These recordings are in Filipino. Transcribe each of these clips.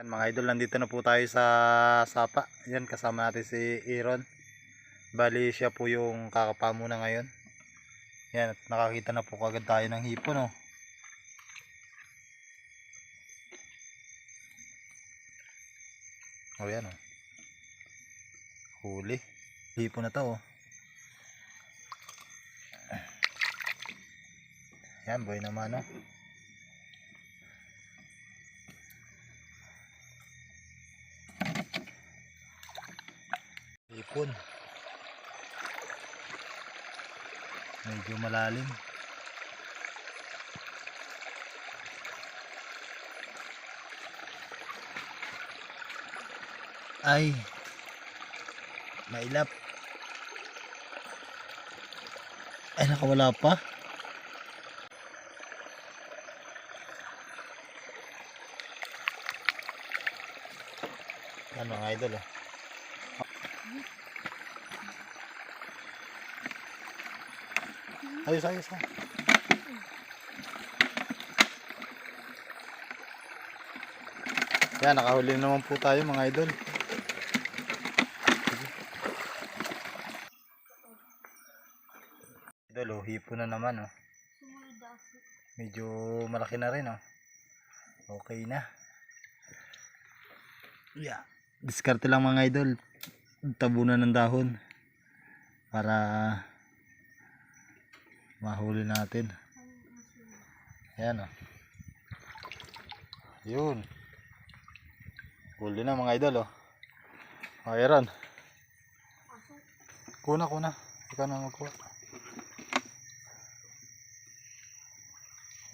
Yan mga idol, nandito na po tayo sa sapa. Yan, kasama natin si Aaron. Bali siya po yung kakapamuna ngayon. Yan, at nakakita na po kagad tayo ng hipon, oh. Oh, yan, oh. Huli. Hipon na to, oh. Yan, boy naman, oh. Hipon. Medyo malalim. Ay, mailap. Ay, nakawala pa. Yan mga idol, oh. Ayos, ayos, oh. Yan, nakahuli naman po tayo mga idol. Idol, oh, hipon na naman, oh. Medyo malaki na rin, oh. Okay na. Yeah. Diskarte lang mga idol. Tabunan ng dahon para mahuli natin. Ayan, oh. Yun. Huli na mga idol, oh. Mayroon. Kuna. Ikaw na magkuha.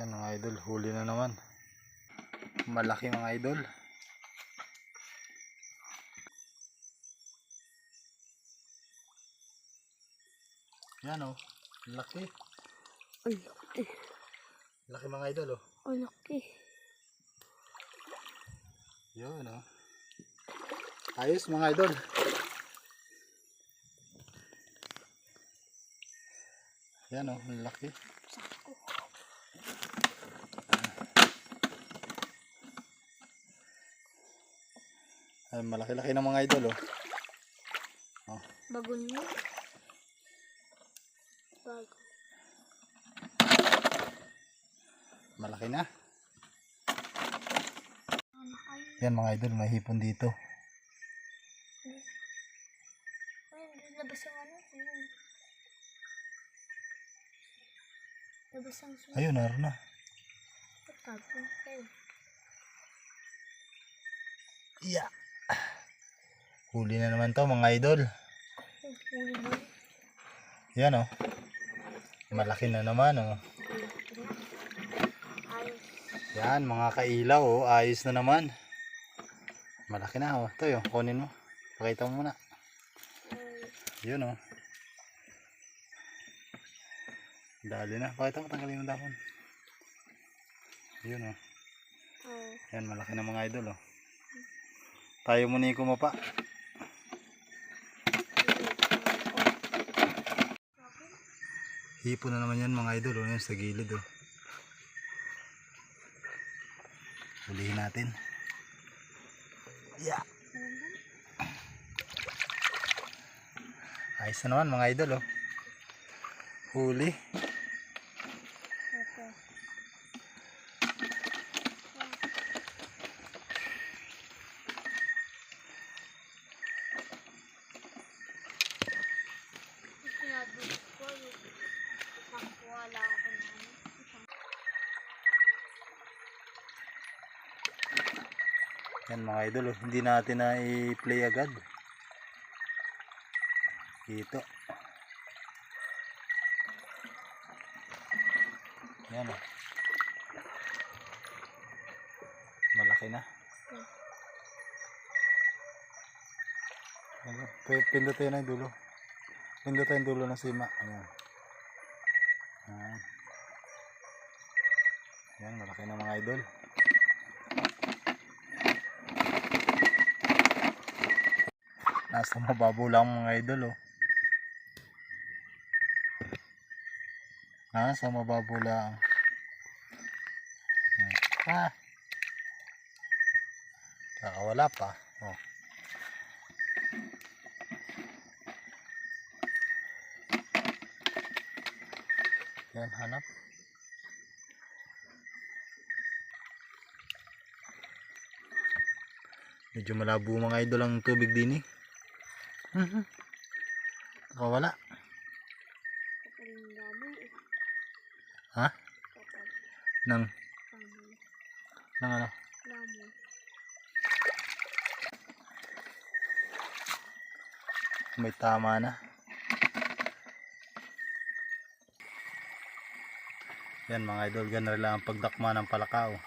Yan mga idol, huli na naman. Malaki mga idol. Yan, oh. Laki. Ay, laki. Laki mga idol, oh. Ay, laki. Yun, oh. Ayos mga idol. Yan, oh. Laki. Ay, malaki-laki ng mga idol, oh. Oh. Bagon mo. Bago. Malaki na. Yan mga idol, may hipon dito. Ay, labas ang ano. Labas ang sumo. Ayun, naroon na. Tapo. Yeah. Huli na naman to mga idol. Huli mo. Yan, oh. Malaki na naman, oh. Ayos. Yan mga kailaw, oh. Ayos na naman. Malaki na, oh. Ito, oh. Kunin mo. Pakita mo muna. Yun, oh. Dali na. Pakita mo, tanggalin yung dahon. Yun, oh. Yan, malaki na mga idol, oh. Tayo muna yung kumapa. Hipon na naman yan mga idol, oh. Yan sa gilid, oh. Hulihin natin. Yeah. Ayos na naman mga idol, oh. Huli. Yan mga idol, oh. Hindi natin na i-play agad. Ito. Yan, oh. Malaki na. Pindutin na yung dulo. Pindutin yung dulo ng sima. Ayan. Ayan. Yan, malaki na mga idol. Nasa mababaw lang mga idol, oh. Nasa mababaw lang. Ah. Kakawala pa. Oh. Yan, hanap. Medyo malabo mga idol ang tubig din eh. Nakawala. Kapag yung baboy eh. Ha? Kapag Nang, baboy. nang ano? Baboy. May tama na. Yan mga idol, ganun lang ang pagdakma ng palaka. Oh.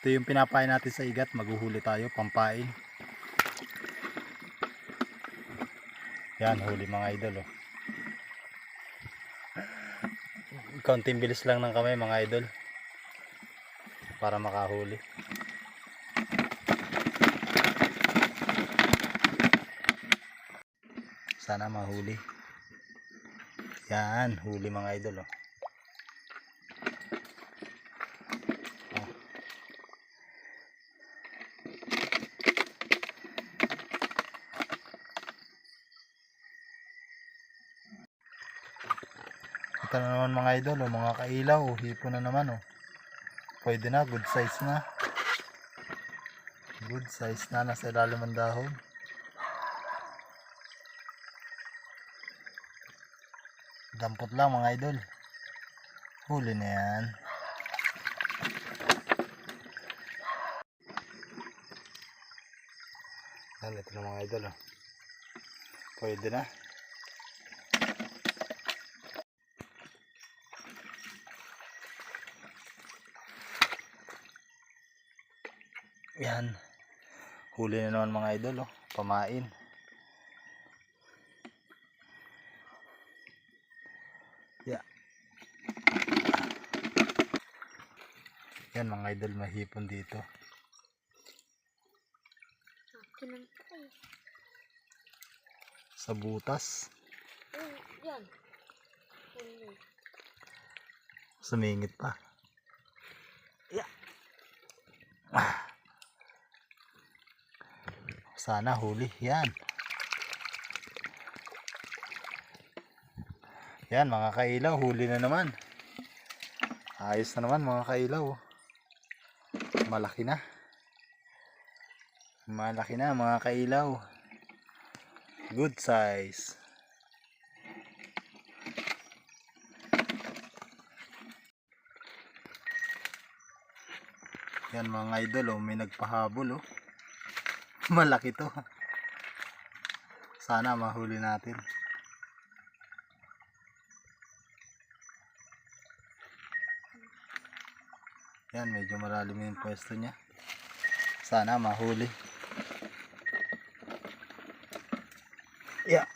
Ito yung pinapain natin sa igat, maghuhuli tayo, pampain. Yan, huli mga idol. Oh. Kaunting bilis lang ng kamay mga idol para makahuli. Sana mahuli. Yan, huli mga idol. Oh. Oh. Ito na naman mga idol, oh, mga kailaw, oh, hipo na naman. Oh. Pwede na, good size na. Good size na, nasa ilalim ng dahon. Dampot lang mga idol. Huli na yan. Yan, ito na mga idol. Oh. Pwede na. Yan. Huli na naman mga idol. Oh. Pamain. Yeah. Yan mga idol, mahipon dito. Akin ang tayo. Sa butas. Yan. Huli. Sumingit pa. Yeah. Sana huli. Yan. Yan mga kailaw, huli na naman. Ayos na naman mga kailaw. Malaki na. Malaki na mga kailaw. Good size. Yan mga idol, oh, may nagpahabol. Oh. Malaki to. Sana mahuli natin. Yan, medyo malalim yung pwesto niya. Sana mahuli. Yeah.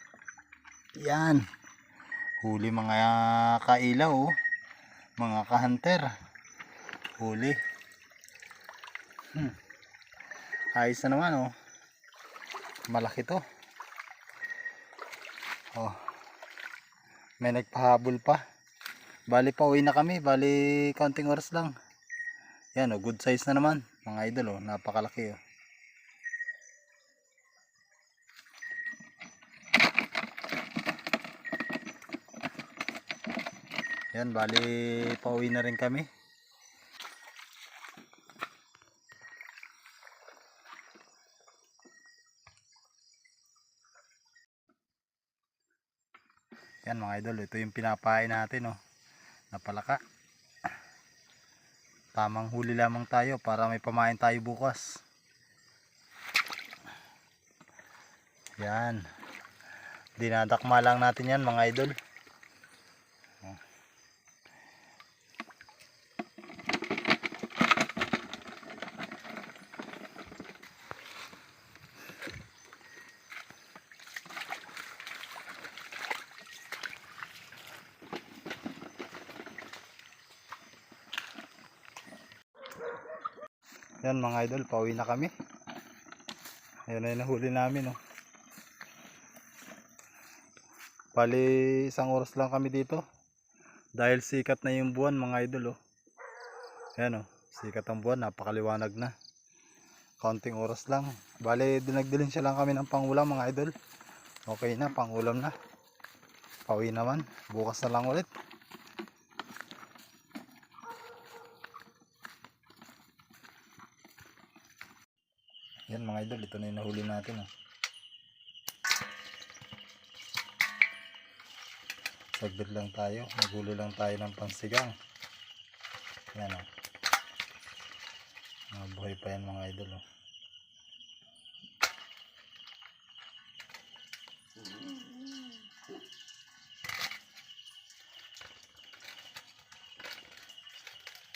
Yan. Huli mga kailaw. Oh. Mga ka-hunter. Huli. Ayos na naman. Oh. Malaki to. Oh. May nagpahabol pa. Bali pa uwi na kami. Bali kaunting oras lang. Yan, oh, good size na naman mga idol. Oh, napakalaki. Oh. Yan, bali pauwi na rin kami. Yan mga idol, ito yung pinapain natin. Oh, napalaka. Tamang huli lamang tayo para may pamain tayo bukas. Yan. Dinadakma lang natin yan mga idol. Yan mga idol, pauwi na kami. Ayan na yung nahuli namin. Oh. Bali isang oras lang kami dito. Dahil sikat na yung buwan mga idol. Oh. Ayan, oh, sikat ang buwan, napakaliwanag na. Kaunting oras lang. Bale, dinagdalhin siya lang kami ng pangulam mga idol. Okay na, pangulam na. Pauwi naman. Bukas na lang ulit. Yan mga idol, ito na yung nahuli natin. Oh. Saglit lang tayo. Naghuli lang tayo ng pansigang. Yan o. Mga buhay pa yan mga idol. Oh.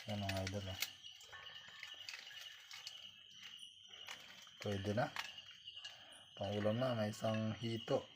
Yan mga idol. Oh. Pwede na. Pangulam na. May isang hito.